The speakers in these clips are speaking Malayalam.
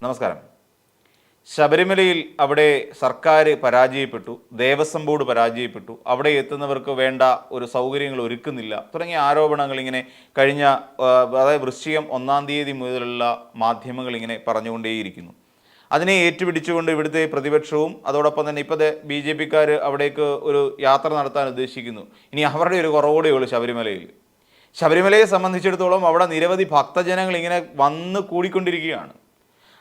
നമസ്കാരം. ശബരിമലയിൽ അവിടെ സർക്കാർ പരാജയപ്പെട്ടു, ദേവസ്വം ബോർഡ് പരാജയപ്പെട്ടു, അവിടെ എത്തുന്നവർക്ക് വേണ്ട ഒരു സൗകര്യങ്ങൾ ഒരുക്കുന്നില്ല തുടങ്ങിയ ആരോപണങ്ങൾ ഇങ്ങനെ കഴിഞ്ഞ അതായത് വൃശ്ചികം 1-ാം തീയതി മുതലുള്ള മാധ്യമങ്ങൾ ഇങ്ങനെ പറഞ്ഞുകൊണ്ടേയിരിക്കുന്നു. അതിനെ ഏറ്റുപിടിച്ചുകൊണ്ട് ഇവിടുത്തെ പ്രതിപക്ഷവും അതോടൊപ്പം തന്നെ ഇപ്പോഴത്തെ BJP-ക്കാർ അവിടേക്ക് ഒരു യാത്ര നടത്താൻ ഉദ്ദേശിക്കുന്നു. ഇനി അവരുടെ ഒരു കുറവോടെ ഉള്ളൂ ശബരിമലയിൽ. ശബരിമലയെ സംബന്ധിച്ചിടത്തോളം അവിടെ നിരവധി ഭക്തജനങ്ങൾ ഇങ്ങനെ വന്ന് കൂടിക്കൊണ്ടിരിക്കുകയാണ്.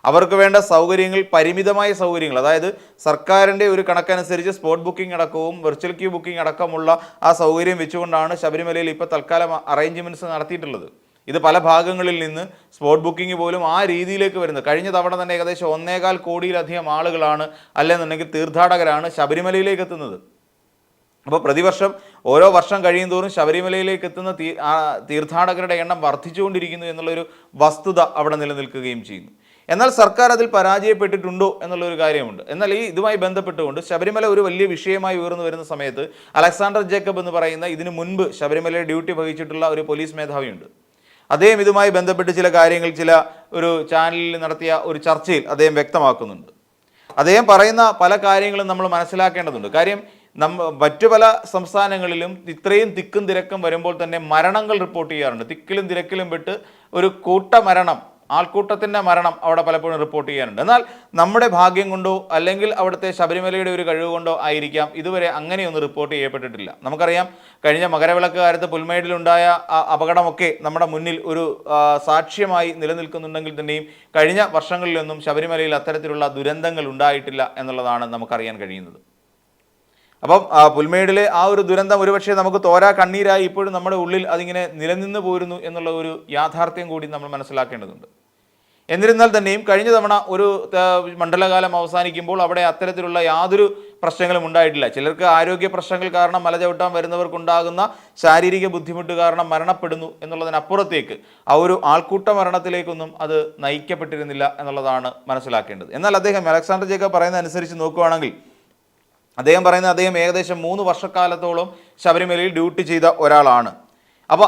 അവർക്ക് വേണ്ട സൗകര്യങ്ങൾ, പരിമിതമായ സൗകര്യങ്ങൾ, അതായത് സർക്കാരിൻ്റെ ഒരു കണക്കനുസരിച്ച് സ്പോട്ട് ബുക്കിംഗ് അടക്കവും വെർച്വൽ ക്യൂ ബുക്കിംഗ് അടക്കമുള്ള ആ സൗകര്യം വെച്ചുകൊണ്ടാണ് ശബരിമലയിൽ ഇപ്പോൾ തൽക്കാലം അറേഞ്ച്മെൻറ്റ്സ് നടത്തിയിട്ടുള്ളത്. ഇത് പല ഭാഗങ്ങളിൽ നിന്ന് സ്പോട്ട് ബുക്കിംഗ് പോലും ആ രീതിയിലേക്ക് വരുന്നത്. കഴിഞ്ഞ തവണ തന്നെ ഏകദേശം 1.25 കോടിയിലധികം ആളുകളാണ്, അല്ലെന്നുണ്ടെങ്കിൽ തീർത്ഥാടകരാണ് ശബരിമലയിലേക്ക് എത്തുന്നത്. അപ്പോൾ പ്രതിവർഷം ഓരോ വർഷം കഴിയുന്തോറും ശബരിമലയിലേക്ക് എത്തുന്ന തീർത്ഥാടകരുടെ എണ്ണം വർദ്ധിച്ചുകൊണ്ടിരിക്കുന്നു എന്നുള്ളൊരു വസ്തുത അവിടെ നിലനിൽക്കുകയും ചെയ്യുന്നു. എന്നാൽ സർക്കാർ അതിൽ പരാജയപ്പെട്ടിട്ടുണ്ടോ എന്നുള്ളൊരു കാര്യമുണ്ട്. എന്നാൽ ഇതുമായി ബന്ധപ്പെട്ടുകൊണ്ട് ശബരിമല ഒരു വലിയ വിഷയമായി ഉയർന്നു വരുന്ന സമയത്ത് അലക്സാണ്ടർ ജേക്കബ് എന്ന് പറയുന്ന ഇതിനു മുൻപ് ശബരിമലയിൽ ഡ്യൂട്ടി വഹിച്ചിട്ടുള്ള ഒരു പോലീസ് മേധാവിയുണ്ട്. അദ്ദേഹം ഇതുമായി ബന്ധപ്പെട്ട് ചില കാര്യങ്ങൾ ചില ഒരു ചാനലിൽ നടത്തിയ ഒരു ചർച്ചയിൽ അദ്ദേഹം വ്യക്തമാക്കുന്നുണ്ട്. അദ്ദേഹം പറയുന്ന പല കാര്യങ്ങളും നമ്മൾ മനസ്സിലാക്കേണ്ടതുണ്ട്. കാര്യം മറ്റു പല സംസ്ഥാനങ്ങളിലും ഇത്രയും തിക്കും തിരക്കും വരുമ്പോൾ തന്നെ മരണങ്ങൾ റിപ്പോർട്ട് ചെയ്യാറുണ്ട്. തിക്കിലും തിരക്കിലും പെട്ട് ഒരു കൂട്ടമരണം, ആൾക്കൂട്ടത്തിൻ്റെ മരണം അവിടെ പലപ്പോഴും റിപ്പോർട്ട് ചെയ്യാറുണ്ട്. എന്നാൽ നമ്മുടെ ഭാഗ്യം കൊണ്ടോ അല്ലെങ്കിൽ അവിടുത്തെ ശബരിമലയുടെ ഒരു കഴിവ് കൊണ്ടോ ആയിരിക്കാം ഇതുവരെ അങ്ങനെയൊന്നും റിപ്പോർട്ട് ചെയ്യപ്പെട്ടിട്ടില്ല. നമുക്കറിയാം, കഴിഞ്ഞ മകരവിളക്ക് കാലത്ത് പുൽമേടിലുണ്ടായ അപകടമൊക്കെ നമ്മുടെ മുന്നിൽ ഒരു സാക്ഷ്യമായി നിലനിൽക്കുന്നുണ്ടെങ്കിൽ തന്നെയും കഴിഞ്ഞ വർഷങ്ങളിലൊന്നും ശബരിമലയിൽ അത്തരത്തിലുള്ള ദുരന്തങ്ങൾ ഉണ്ടായിട്ടില്ല എന്നുള്ളതാണ് നമുക്കറിയാൻ കഴിയുന്നത്. അപ്പം പുൽമേടിലെ ആ ഒരു ദുരന്തം ഒരുപക്ഷെ നമുക്ക് തോരാ കണ്ണീരായി ഇപ്പോഴും നമ്മുടെ ഉള്ളിൽ അതിങ്ങനെ നിലനിന്ന് പോരുന്നു എന്നുള്ള ഒരു യാഥാർത്ഥ്യം കൂടി നമ്മൾ മനസ്സിലാക്കേണ്ടതുണ്ട്. എന്നിരുന്നാൽ തന്നെയും കഴിഞ്ഞ തവണ ഒരു മണ്ഡലകാലം അവസാനിക്കുമ്പോൾ അവിടെ അത്തരത്തിലുള്ള യാതൊരു പ്രശ്നങ്ങളും ഉണ്ടായിട്ടില്ല. ചിലർക്ക് ആരോഗ്യ പ്രശ്നങ്ങൾ കാരണം മല ചവിട്ടാൻ വരുന്നവർക്കുണ്ടാകുന്ന ശാരീരിക ബുദ്ധിമുട്ട് കാരണം മരണപ്പെടുന്നു എന്നുള്ളതിനപ്പുറത്തേക്ക് ആ ഒരു ആൾക്കൂട്ട മരണത്തിലേക്കൊന്നും അത് നയിക്കപ്പെട്ടിരുന്നില്ല എന്നുള്ളതാണ് മനസ്സിലാക്കേണ്ടത്. എന്നാൽ അലക്സാണ്ടർ ജേക്കബ് പറയുന്ന അനുസരിച്ച് നോക്കുകയാണെങ്കിൽ അദ്ദേഹം ഏകദേശം 3 വർഷക്കാലത്തോളം ശബരിമലയിൽ ഡ്യൂട്ടി ചെയ്ത ഒരാളാണ്. അപ്പോൾ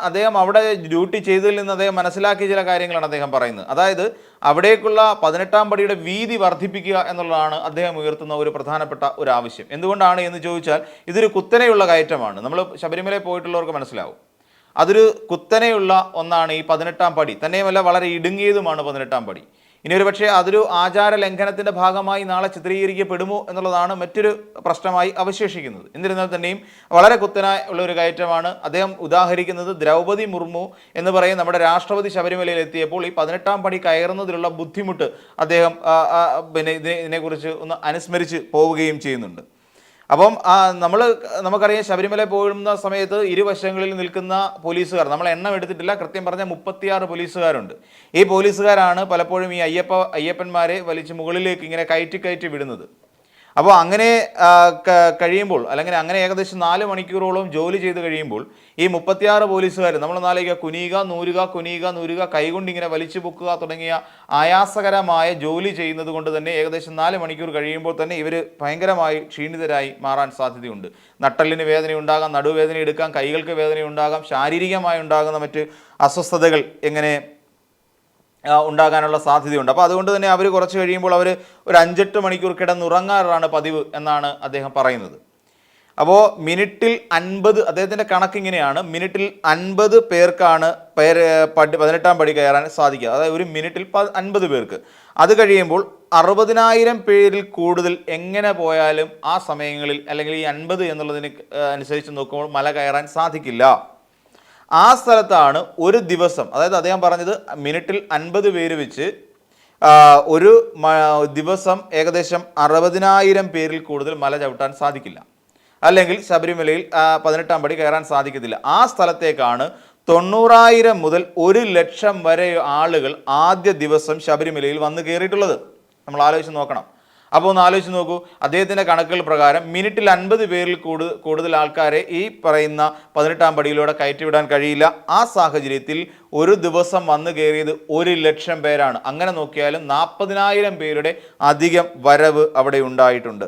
അദ്ദേഹം അവിടെ ഡ്യൂട്ടി ചെയ്തതിൽ നിന്ന് അദ്ദേഹം മനസ്സിലാക്കിയ ചില കാര്യങ്ങളാണ് അദ്ദേഹം പറയുന്നത്. അതായത് അവിടേക്കുള്ള 18-ാം പടിയുടെ വീതി വർദ്ധിപ്പിക്കുക എന്നുള്ളതാണ് അദ്ദേഹം ഉയർത്തുന്ന ഒരു പ്രധാനപ്പെട്ട ഒരു ആവശ്യം. എന്തുകൊണ്ടാണ് എന്ന് ചോദിച്ചാൽ ഇതൊരു കുത്തനെയുള്ള കയറ്റമാണ്. നമ്മൾ ശബരിമലയിൽ പോയിട്ടുള്ളവർക്ക് മനസ്സിലാവും, അതൊരു കുത്തനെയുള്ള ഒന്നാണ് ഈ 18-ാം പടി. തന്നെയുമല്ല വളരെ ഇടുങ്ങിയതുമാണ് 18-ാം പടി. ഇനി ഒരു പക്ഷേ അതൊരു ആചാര ലംഘനത്തിൻ്റെ ഭാഗമായി നാളെ ചിത്രീകരിക്കപ്പെടുമോ എന്നുള്ളതാണ് മറ്റൊരു പ്രശ്നമായി അവശേഷിക്കുന്നത്. എന്നിരുന്നാൽ തന്നെയും വളരെ കുത്തനായ ഉള്ള ഒരു കയറ്റമാണ്. അദ്ദേഹം ഉദാഹരിക്കുന്നത് ദ്രൗപദി മുർമു എന്ന് പറയും നമ്മുടെ രാഷ്ട്രപതി ശബരിമലയിൽ എത്തിയപ്പോൾ ഈ 18-ാം പടി കയറുന്നതിലുള്ള ബുദ്ധിമുട്ട് അദ്ദേഹം ഇതിനെക്കുറിച്ച് ഒന്ന് അനുസ്മരിച്ച് പോവുകയും ചെയ്യുന്നുണ്ട്. അപ്പം നമുക്കറിയാം, ശബരിമല പോകുന്ന സമയത്ത് ഇരുവശങ്ങളിൽ നിൽക്കുന്ന പോലീസുകാർ, നമ്മൾ എണ്ണം എടുത്തിട്ടില്ല, കൃത്യം പറഞ്ഞാൽ 36 പോലീസുകാരുണ്ട്. ഈ പോലീസുകാരാണ് പലപ്പോഴും ഈ അയ്യപ്പന്മാരെ വലിച്ച് മുകളിലേക്ക് ഇങ്ങനെ കയറ്റി വിടുന്നത്. അപ്പോൾ അങ്ങനെ കഴിയുമ്പോൾ, അല്ലെങ്കിൽ അങ്ങനെ ഏകദേശം 4 മണിക്കൂറോളം ജോലി ചെയ്ത് കഴിയുമ്പോൾ ഈ 36 പോലീസുകാർ, നമ്മൾ നാളേക്ക് കുനിയുക കൈകൊണ്ട് ഇങ്ങനെ വലിച്ചു പൊക്കുക തുടങ്ങിയ ആയാസകരമായ ജോലി ചെയ്യുന്നത് കൊണ്ട് തന്നെ ഏകദേശം 4 മണിക്കൂർ കഴിയുമ്പോൾ തന്നെ ഇവർ ഭയങ്കരമായി ക്ഷീണിതരായി മാറാൻ സാധ്യതയുണ്ട്. നട്ടലിന് വേദനയുണ്ടാകാം, നടുവേദന എടുക്കാം, കൈകൾക്ക് വേദനയുണ്ടാകാം, ശാരീരികമായി ഉണ്ടാകുന്ന മറ്റ് അസ്വസ്ഥതകൾ എങ്ങനെ ഉണ്ടാകാനുള്ള സാധ്യതയുണ്ട്. അപ്പോൾ അതുകൊണ്ട് തന്നെ അവർ കുറച്ച് കഴിയുമ്പോൾ അവർ ഒരു 5-8 മണിക്കൂർ കിടന്നുറങ്ങാറാണ് പതിവ് എന്നാണ് അദ്ദേഹം പറയുന്നത്. അപ്പോൾ മിനിറ്റിൽ 50, അദ്ദേഹത്തിൻ്റെ കണക്കിങ്ങനെയാണ്, മിനിറ്റിൽ 50 പേർക്കാണ് 18-ാം പടി കയറാൻ സാധിക്കുക. അതായത് ഒരു മിനിറ്റിൽ 50 പേർക്ക്. അത് കഴിയുമ്പോൾ 60,000 പേരിൽ കൂടുതൽ എങ്ങനെ പോയാലും ആ സമയങ്ങളിൽ, അല്ലെങ്കിൽ ഈ 50 എന്നുള്ളതിന് അനുസരിച്ച് നോക്കുമ്പോൾ മല കയറാൻ സാധിക്കില്ല. ആ സ്ഥലത്താണ് ഒരു ദിവസം, അതായത് അദ്ദേഹം പറഞ്ഞത് മിനിറ്റിൽ 50 പേര് വെച്ച് ഒരു ദിവസം ഏകദേശം 60,000 പേരിൽ കൂടുതൽ മല ചവിട്ടാൻ സാധിക്കില്ല, അല്ലെങ്കിൽ ശബരിമലയിൽ 18-ാം പടി കയറാൻ സാധിക്കത്തില്ല. ആ സ്ഥലത്തേക്കാണ് 90,000 മുതൽ 1,00,000 വരെ ആളുകൾ ആദ്യ ദിവസം ശബരിമലയിൽ വന്ന് കയറിയിട്ടുള്ളത്. നമ്മൾ ആലോചിച്ച് നോക്കണം. അപ്പോൾ ഒന്ന് ആലോചിച്ച് നോക്കൂ, അദ്ദേഹത്തിൻ്റെ കണക്കുകൾ പ്രകാരം മിനിറ്റിൽ 50 പേരിൽ കൂടുതൽ ആൾക്കാരെ ഈ പറയുന്ന 18-ാം പടിയിലൂടെ കയറ്റിവിടാൻ കഴിയില്ല. ആ സാഹചര്യത്തിൽ ഒരു ദിവസം വന്നു കയറിയത് 1,00,000 പേരാണ്. അങ്ങനെ നോക്കിയാലും 40,000 പേരുടെ അധികം വരവ് അവിടെ ഉണ്ടായിട്ടുണ്ട്.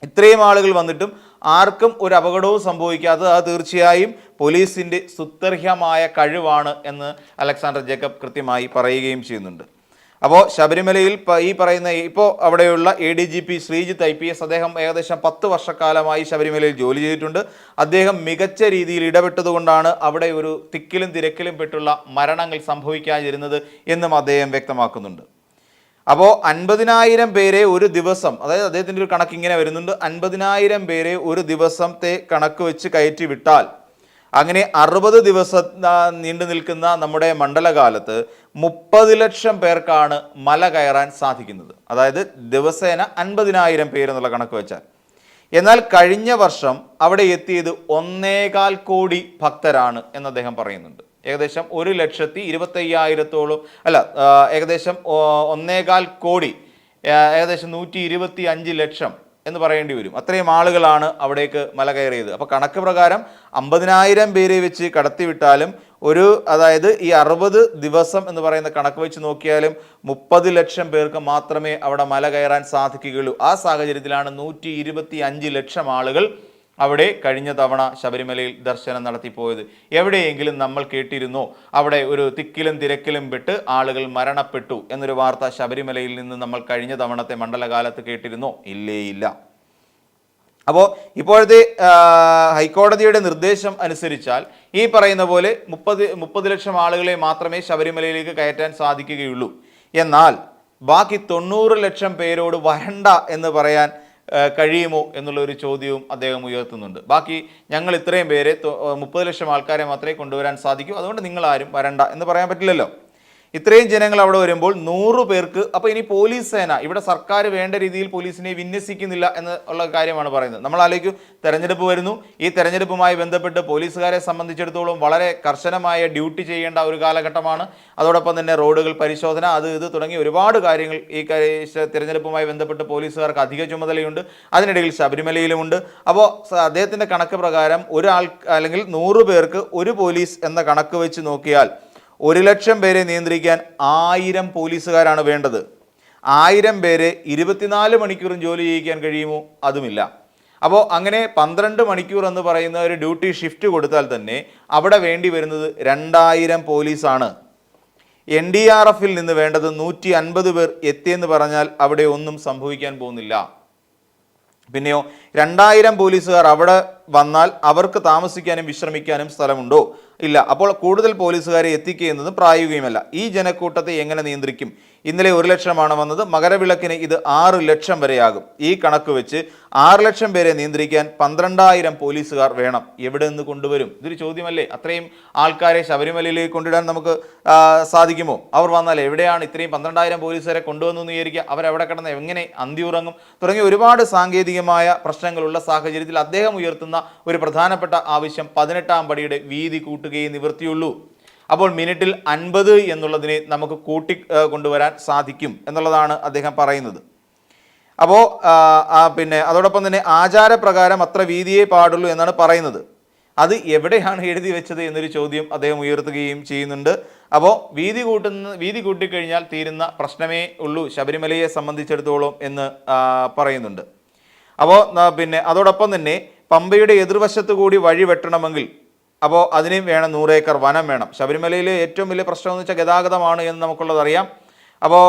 ഇത്രയും ആളുകൾ വന്നിട്ടും ആർക്കും ഒരു അപകടവും സംഭവിക്കാത്തത് അത് തീർച്ചയായും പോലീസിൻ്റെ സുത്യർഹമായ കഴിവാണ് എന്ന് അലക്സാണ്ടർ ജേക്കബ് കൃത്യമായി പറയുകയും ചെയ്യുന്നുണ്ട്. അപ്പോൾ ശബരിമലയിൽ ഈ പറയുന്ന ഇപ്പോൾ അവിടെയുള്ള ADGP ശ്രീജിത്ത് IPS അദ്ദേഹം ഏകദേശം 10 വർഷക്കാലമായി ശബരിമലയിൽ ജോലി ചെയ്തിട്ടുണ്ട്. അദ്ദേഹം മികച്ച രീതിയിൽ ഇടപെട്ടതുകൊണ്ടാണ് അവിടെ ഒരു തിക്കിലും തിരക്കിലും പെട്ടുള്ള മരണങ്ങൾ സംഭവിക്കാതിരുന്നത് എന്നും അദ്ദേഹം വ്യക്തമാക്കുന്നുണ്ട്. അപ്പോൾ 50,000 പേരെ ഒരു ദിവസം, അതായത് അദ്ദേഹത്തിൻ്റെ ഒരു കണക്ക് ഇങ്ങനെ വരുന്നുണ്ട്, 50,000 പേരെ ഒരു ദിവസത്തെ കണക്ക് വെച്ച് കയറ്റി വിട്ടാൽ അങ്ങനെ 60 ദിവസം നീണ്ടു നിൽക്കുന്ന നമ്മുടെ മണ്ഡലകാലത്ത് 30 ലക്ഷം പേർക്കാണ് മല കയറാൻ സാധിക്കുന്നത്. അതായത് ദിവസേന 50,000 പേരെന്നുള്ള കണക്ക് വെച്ചാൽ. എന്നാൽ കഴിഞ്ഞ വർഷം അവിടെ എത്തിയത് 1.25 കോടി ഭക്തരാണ് എന്ന് അദ്ദേഹം പറയുന്നുണ്ട്. ഏകദേശം 1,25,000-ഓളം ഏകദേശം 1.25 കോടി, ഏകദേശം 125 ലക്ഷം എന്ന് പറയേണ്ടി വരും. അത്രയും ആളുകളാണ് അവിടേക്ക് മല കയറിയത്. അപ്പോൾ കണക്ക് പ്രകാരം 50,000 പേരെ വെച്ച് കടത്തിവിട്ടാലും അതായത് ഈ 60 ദിവസം എന്ന് പറയുന്ന കണക്ക് വെച്ച് നോക്കിയാലും 30 ലക്ഷം പേർക്ക് മാത്രമേ അവിടെ മല കയറാൻ സാധിക്കുകയുള്ളൂ. ആ സാഹചര്യത്തിലാണ് 125 ലക്ഷം ആളുകൾ അവിടെ കഴിഞ്ഞ തവണ ശബരിമലയിൽ ദർശനം നടത്തിപ്പോയത്. എവിടെയെങ്കിലും നമ്മൾ കേട്ടിരുന്നോ അവിടെ ഒരു തിക്കിലും തിരക്കിലും പെട്ട് ആളുകൾ മരണപ്പെട്ടു എന്നൊരു വാർത്ത ശബരിമലയിൽ നിന്ന് നമ്മൾ കഴിഞ്ഞ തവണത്തെ മണ്ഡലകാലത്ത് കേട്ടിരുന്നോ? ഇല്ല. അപ്പോൾ ഇപ്പോഴത്തെ ഹൈക്കോടതിയുടെ നിർദ്ദേശം അനുസരിച്ചാൽ ഈ പറയുന്ന പോലെ 30 ലക്ഷം ആളുകളെ മാത്രമേ ശബരിമലയിലേക്ക് കയറ്റാൻ സാധിക്കുകയുള്ളൂ. എന്നാൽ ബാക്കി 90 ലക്ഷം പേരോട് വരണ്ട എന്ന് പറയാൻ കഴിയുമോ എന്നുള്ള ഒരു ചോദ്യവും അദ്ദേഹം ഉയർത്തുന്നുണ്ട്. ബാക്കി ഞങ്ങൾ ഇത്രയും പേരെ 30 ലക്ഷം ആൾക്കാരെ മാത്രമേ കൊണ്ടുവരാൻ സാധിക്കൂ, അതുകൊണ്ട് നിങ്ങൾ ആരും വരണ്ട എന്ന് പറയാൻ പറ്റില്ലല്ലോ. ഇത്രയും ജനങ്ങൾ അവിടെ വരുമ്പോൾ 100 പേർക്ക്, അപ്പോൾ ഇനി പോലീസ് സേന, ഇവിടെ സർക്കാർ വേണ്ട രീതിയിൽ പോലീസിനെ വിന്യസിക്കുന്നില്ല എന്നുള്ള കാര്യമാണ് പറയുന്നത്. നമ്മൾ ആലോചിക്കും, തെരഞ്ഞെടുപ്പ് വരുന്നു, ഈ തെരഞ്ഞെടുപ്പുമായി ബന്ധപ്പെട്ട് പോലീസുകാരെ സംബന്ധിച്ചിടത്തോളം വളരെ കർശനമായ ഡ്യൂട്ടി ചെയ്യേണ്ട ഒരു കാലഘട്ടമാണ്. അതോടൊപ്പം തന്നെ റോഡുകൾ പരിശോധന, ഇത് തുടങ്ങി ഒരുപാട് കാര്യങ്ങൾ ഈ തെരഞ്ഞെടുപ്പുമായി ബന്ധപ്പെട്ട് പോലീസുകാർക്ക് അധിക ചുമതലയുണ്ട്. അതിനിടയിൽ ശബരിമലയിലുമുണ്ട്. അപ്പോൾ അദ്ദേഹത്തിൻ്റെ കണക്ക് പ്രകാരം അല്ലെങ്കിൽ 100 പേർക്ക് ഒരു പോലീസ് എന്ന കണക്ക് വെച്ച് നോക്കിയാൽ 1 ലക്ഷം പേരെ നിയന്ത്രിക്കാൻ 1000 പോലീസുകാരാണ് വേണ്ടത്. 1000 പേരെ 24 മണിക്കൂറും ജോലി ചെയ്യിക്കാൻ കഴിയുമോ? അതുമില്ല. അപ്പോൾ അങ്ങനെ 12 മണിക്കൂർ എന്ന് പറയുന്ന ഒരു ഡ്യൂട്ടി ഷിഫ്റ്റ് കൊടുത്താൽ തന്നെ അവിടെ വേണ്ടി വരുന്നത് 2000 പോലീസാണ്. NDRFൽ നിന്ന് വേണ്ടത് 150 പേർ എത്തിയെന്ന് പറഞ്ഞാൽ അവിടെ ഒന്നും സംഭവിക്കാൻ പോകുന്നില്ല. പിന്നെയോ 2000 പോലീസുകാർ അവിടെ വന്നാൽ അവർക്ക് താമസിക്കാനും വിശ്രമിക്കാനും സ്ഥലമുണ്ടോ? ഇല്ല. അപ്പോൾ കൂടുതൽ പോലീസുകാരെ എത്തിക്കുക എന്നത് പ്രായോഗികമല്ല. ഈ ജനക്കൂട്ടത്തെ എങ്ങനെ നിയന്ത്രിക്കും? ഇന്നലെ 1 ലക്ഷമാണ് വന്നത്, മകരവിളക്കിന് ഇത് 6 ലക്ഷം വരെയാകും. ഈ കണക്ക് വെച്ച് 6 ലക്ഷം പേരെ നിയന്ത്രിക്കാൻ 12,000 പോലീസുകാർ വേണം. എവിടെ നിന്ന് കൊണ്ടുവരും? ഇതൊരു ചോദ്യമല്ലേ. അത്രയും ആൾക്കാരെ ശബരിമലയിലേക്ക് കൊണ്ടിടാൻ നമുക്ക് സാധിക്കുമോ? അവർ വന്നാൽ എവിടെയാണ് ഇത്രയും 12,000 പോലീസുകാരെ കൊണ്ടുവന്നു എന്ന് വിചാരിക്കുക? അവരവിടെ കിടന്ന് എങ്ങനെ അന്തി ഉറങ്ങും? തുടങ്ങിയ ഒരുപാട് സാങ്കേതികമായ പ്രശ്നങ്ങളുള്ള സാഹചര്യത്തിൽ അദ്ദേഹം ഉയർത്തുന്ന ഒരു പ്രധാനപ്പെട്ട ആവശ്യം 18-ാം പടിയുടെ വീതി കൂട്ടുകയും നിവൃത്തിയുള്ളൂ. അപ്പോൾ മിനിറ്റിൽ 50 എന്നുള്ളതിനെ നമുക്ക് കൊണ്ടുവരാൻ സാധിക്കും എന്നുള്ളതാണ് അദ്ദേഹം പറയുന്നത്. അപ്പോൾ പിന്നെ അതോടൊപ്പം തന്നെ ആചാരപ്രകാരം അത്ര വീതിയേ പാടുള്ളൂ എന്നാണ് പറയുന്നത്. അത് എവിടെയാണ് എഴുതി വെച്ചത് എന്നൊരു ചോദ്യം അദ്ദേഹം ഉയർത്തുകയും ചെയ്യുന്നുണ്ട്. അപ്പോൾ വീതി കൂട്ടിക്കഴിഞ്ഞാൽ തീരുന്ന പ്രശ്നമേ ഉള്ളൂ ശബരിമലയെ സംബന്ധിച്ചിടത്തോളം എന്ന് പറയുന്നുണ്ട്. അപ്പോൾ പിന്നെ അതോടൊപ്പം തന്നെ പമ്പയുടെ എതിർവശത്ത് കൂടി വഴി വെട്ടണമെങ്കിൽ അപ്പോൾ അതിനും വേണം 100 ഏക്കർ വനം വേണം. ശബരിമലയിലെ ഏറ്റവും വലിയ പ്രശ്നം എന്ന് വെച്ചാൽ ഗതാഗതമാണ് എന്ന് നമുക്കുള്ളതറിയാം. അപ്പോൾ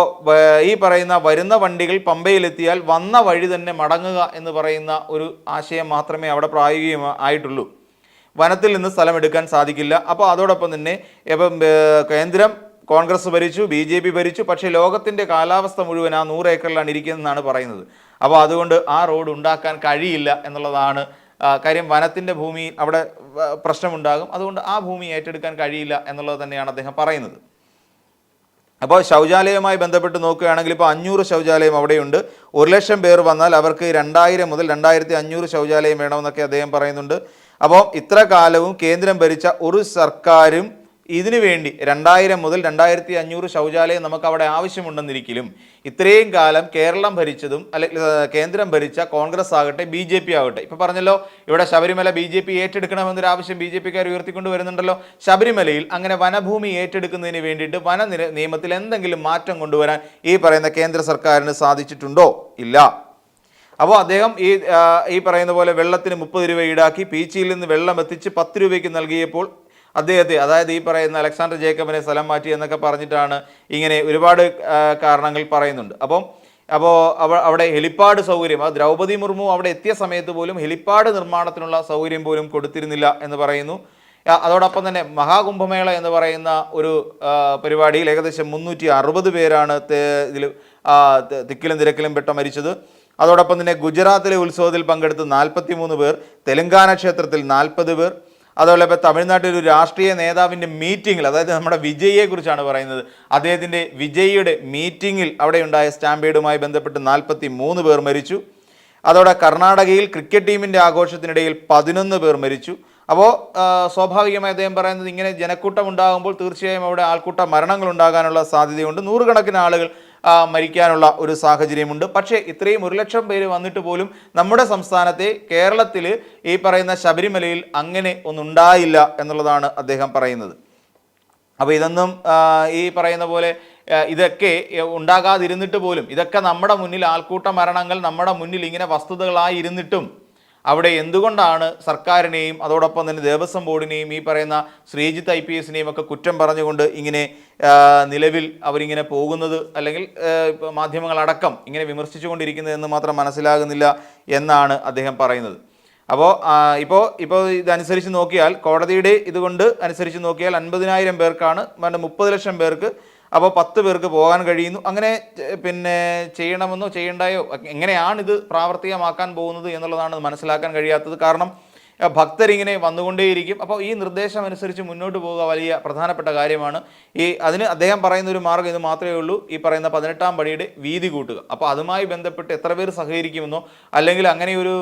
ഈ പറയുന്ന വരുന്ന വണ്ടികൾ പമ്പയിലെത്തിയാൽ വന്ന വഴി തന്നെ മടങ്ങുക എന്ന് പറയുന്ന ഒരു ആശയം മാത്രമേ അവിടെ പ്രായോഗികമായിട്ടുള്ളൂ. വനത്തിൽ നിന്ന് സ്ഥലമെടുക്കാൻ സാധിക്കില്ല. അപ്പോൾ അതോടൊപ്പം തന്നെ ഇപ്പം കേന്ദ്രം കോൺഗ്രസ് ഭരിച്ചു, BJP ഭരിച്ചു, പക്ഷേ ലോകത്തിൻ്റെ കാലാവസ്ഥ മുഴുവൻ ആ 100 ഏക്കറിലാണ് ഇരിക്കുന്നതെന്നാണ് പറയുന്നത്. അപ്പോൾ അതുകൊണ്ട് ആ റോഡ് ഉണ്ടാക്കാൻ കഴിയില്ല എന്നുള്ളതാണ് കാര്യം. വനത്തിൻ്റെ ഭൂമി അവിടെ പ്രശ്നമുണ്ടാകും, അതുകൊണ്ട് ആ ഭൂമി ഏറ്റെടുക്കാൻ കഴിയില്ല എന്നുള്ളത് തന്നെയാണ് അദ്ദേഹം പറയുന്നത്. അപ്പോൾ ശൗചാലയവുമായി ബന്ധപ്പെട്ട് നോക്കുകയാണെങ്കിൽ ഇപ്പോൾ 500 ശൗചാലയം അവിടെയുണ്ട്. 1 ലക്ഷം പേർ വന്നാൽ അവർക്ക് 2000 മുതൽ 2500 ശൗചാലയം വേണമെന്നൊക്കെ അദ്ദേഹം പറയുന്നുണ്ട്. അപ്പോൾ ഇത്ര കാലവും കേന്ദ്രം ഭരിച്ച ഒരു സർക്കാരും ഇതിനു വേണ്ടി 2000 മുതൽ 2500 ശൗചാലയം നമുക്ക് അവിടെ ആവശ്യമുണ്ടെന്നിരിക്കലും ഇത്രയും കാലം കേരളം ഭരിച്ചതും അല്ലെങ്കിൽ കേന്ദ്രം ഭരിച്ച കോൺഗ്രസ് ആകട്ടെ BJP ആകട്ടെ, ഇപ്പോൾ പറഞ്ഞല്ലോ ഇവിടെ ശബരിമല BJP ഏറ്റെടുക്കണമെന്നൊരു ആവശ്യം BJPക്കാർ ഉയർത്തിക്കൊണ്ട് വരുന്നുണ്ടല്ലോ. ശബരിമലയിൽ അങ്ങനെ വനഭൂമി ഏറ്റെടുക്കുന്നതിന് വേണ്ടിയിട്ട് നിയമത്തിൽ എന്തെങ്കിലും മാറ്റം കൊണ്ടുവരാൻ ഈ പറയുന്ന കേന്ദ്ര സർക്കാരിന് സാധിച്ചിട്ടുണ്ടോ? ഇല്ല. അപ്പോൾ അദ്ദേഹം ഈ പറയുന്ന പോലെ വെള്ളത്തിന് 30 രൂപ ഈടാക്കി പീച്ചിയിൽ നിന്ന് വെള്ളം എത്തിച്ച് 10 രൂപയ്ക്ക് നൽകിയപ്പോൾ അദ്ദേഹത്തെ, അതായത് ഈ പറയുന്ന അലക്സാണ്ടർ ജേക്കബിനെ സ്ഥലം മാറ്റി എന്നൊക്കെ പറഞ്ഞിട്ടാണ് ഇങ്ങനെ ഒരുപാട് കാരണങ്ങൾ പറയുന്നുണ്ട്. അപ്പോൾ അവിടെ ഹെലിപ്പാഡ് സൗകര്യം, അത് ദ്രൗപദി മുർമു അവിടെ എത്തിയ സമയത്ത് പോലും ഹെലിപ്പാഡ് നിർമ്മാണത്തിനുള്ള സൗകര്യം പോലും കൊടുത്തിരുന്നില്ല എന്ന് പറയുന്നു. അതോടൊപ്പം തന്നെ മഹാകുംഭമേള എന്ന് പറയുന്ന ഒരു പരിപാടിയിൽ ഏകദേശം 360 പേരാണ് ഇതിൽ തിക്കിലും തിരക്കിലും പെട്ട മരിച്ചത്. അതോടൊപ്പം തന്നെ ഗുജറാത്തിലെ ഉത്സവത്തിൽ പങ്കെടുത്ത് 43 പേർ, തെലങ്കാന ക്ഷേത്രത്തിൽ 40 പേർ, അതുപോലെ ഇപ്പോൾ തമിഴ്നാട്ടിൽ ഒരു രാഷ്ട്രീയ നേതാവിൻ്റെ മീറ്റിങ്ങിൽ, അതായത് നമ്മുടെ വിജയിയെ കുറിച്ചാണ് പറയുന്നത്, അദ്ദേഹത്തിൻ്റെ വിജയിയുടെ മീറ്റിങ്ങിൽ അവിടെ ഉണ്ടായ സ്റ്റാമ്പേഡുമായി ബന്ധപ്പെട്ട് 43 പേർ മരിച്ചു. അതോടെ കർണാടകയിൽ ക്രിക്കറ്റ് ടീമിൻ്റെ ആഘോഷത്തിനിടയിൽ 11 പേർ മരിച്ചു. അപ്പോൾ സ്വാഭാവികമായി അദ്ദേഹം പറയുന്നത് ഇങ്ങനെ ജനക്കൂട്ടം ഉണ്ടാകുമ്പോൾ തീർച്ചയായും അവിടെ ആൾക്കൂട്ട മരണങ്ങൾ ഉണ്ടാകാനുള്ള സാധ്യതയുണ്ട്, നൂറുകണക്കിന് ആളുകൾ മരിക്കാനുള്ള ഒരു സാഹചര്യമുണ്ട്. പക്ഷേ ഇത്രയും 1 ലക്ഷം പേര് വന്നിട്ട് പോലും നമ്മുടെ സംസ്ഥാനത്തെ കേരളത്തിൽ ഈ പറയുന്ന ശബരിമലയിൽ അങ്ങനെ ഒന്നുണ്ടായില്ല എന്നുള്ളതാണ് അദ്ദേഹം പറയുന്നത്. അപ്പോൾ ഇതൊന്നും ഈ പറയുന്ന പോലെ ഇതൊക്കെ ഉണ്ടാകാതിരുന്നിട്ട് പോലും, ഇതൊക്കെ നമ്മുടെ മുന്നിൽ ആൾക്കൂട്ട മരണങ്ങൾ നമ്മുടെ മുന്നിൽ ഇങ്ങനെ വസ്തുതകളായി ഇരുന്നിട്ടും അവിടെ എന്തുകൊണ്ടാണ് സർക്കാരിനെയും അതോടൊപ്പം തന്നെ ദേവസ്വം ബോർഡിനെയും ഈ പറയുന്ന ശ്രീജിത്ത് IPSനെയും ഒക്കെ കുറ്റം പറഞ്ഞുകൊണ്ട് ഇങ്ങനെ നിലവിൽ അവരിങ്ങനെ പോകുന്നത്, അല്ലെങ്കിൽ മാധ്യമങ്ങളടക്കം ഇങ്ങനെ വിമർശിച്ചുകൊണ്ടിരിക്കുന്നത് എന്ന് മാത്രം മനസ്സിലാകുന്നില്ല എന്നാണ് അദ്ദേഹം പറയുന്നത്. അപ്പോൾ ഇപ്പോൾ ഇതനുസരിച്ച് നോക്കിയാൽ, കോടതിയുടെ ഇതുകൊണ്ട് അനുസരിച്ച് നോക്കിയാൽ 50,000 പേർക്കാണ്, 30 ലക്ഷം പേർക്ക്, അപ്പോൾ 10 പേർക്ക് പോകാൻ കഴിയുന്നു. അങ്ങനെ പിന്നെ ചെയ്യണമെന്നോ ചെയ്യണ്ടായോ എങ്ങനെയാണിത് പ്രാവർത്തികമാക്കാൻ പോകുന്നത് എന്നുള്ളതാണ് മനസ്സിലാക്കാൻ കഴിയാത്തത്. കാരണം ഭക്തരിങ്ങനെ വന്നുകൊണ്ടേയിരിക്കും. അപ്പോൾ ഈ നിർദ്ദേശം അനുസരിച്ച് മുന്നോട്ട് പോവുക വലിയ പ്രധാനപ്പെട്ട കാര്യമാണ്. അതിന് അദ്ദേഹം പറയുന്ന ഒരു മാർഗ്ഗം ഇത് മാത്രമേ ഉള്ളൂ, ഈ പറയുന്ന 18-ാം പടിയുടെ വീതി കൂട്ടുക. അപ്പോൾ അതുമായി ബന്ധപ്പെട്ട് എത്ര പേർ സഹകരിക്കുമെന്നോ, അല്ലെങ്കിൽ അങ്ങനെ ഒരു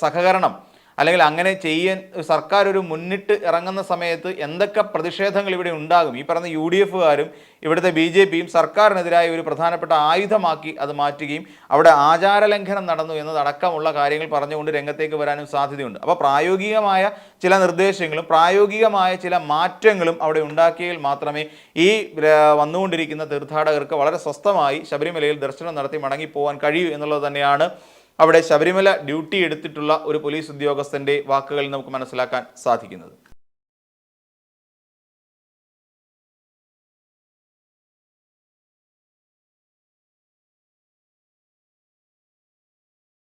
സഹകരണം, അല്ലെങ്കിൽ അങ്ങനെ ചെയ്യാൻ സർക്കാർ ഒരു മുന്നിട്ട് ഇറങ്ങുന്ന സമയത്ത് എന്തൊക്കെ പ്രതിഷേധങ്ങൾ ഇവിടെ ഉണ്ടാകും. ഈ പറഞ്ഞ UDFകാരും ഇവിടുത്തെ BJPയും സർക്കാരിനെതിരായ ഒരു പ്രധാനപ്പെട്ട ആയുധമാക്കി അത് മാറ്റുകയും അവിടെ ആചാരലംഘനം നടന്നു എന്നതടക്കമുള്ള കാര്യങ്ങൾ പറഞ്ഞുകൊണ്ട് രംഗത്തേക്ക് വരാനും സാധ്യതയുണ്ട്. അപ്പോൾ പ്രായോഗികമായ ചില നിർദ്ദേശങ്ങളും പ്രായോഗികമായ ചില മാറ്റങ്ങളും അവിടെ ഉണ്ടാക്കിയാൽ മാത്രമേ ഈ വന്നുകൊണ്ടിരിക്കുന്ന തീർത്ഥാടകർക്ക് വളരെ സ്വസ്ഥമായി ശബരിമലയിൽ ദർശനം നടത്തി മടങ്ങിപ്പോകാൻ കഴിയൂ എന്നുള്ളത് തന്നെയാണ് അവിടെ ശബരിമല ഡ്യൂട്ടി എടുത്തിട്ടുള്ള ഒരു പോലീസ് ഉദ്യോഗസ്ഥൻ്റെ വാക്കുകളിൽ നമുക്ക് മനസ്സിലാക്കാൻ സാധിക്കുന്നത്.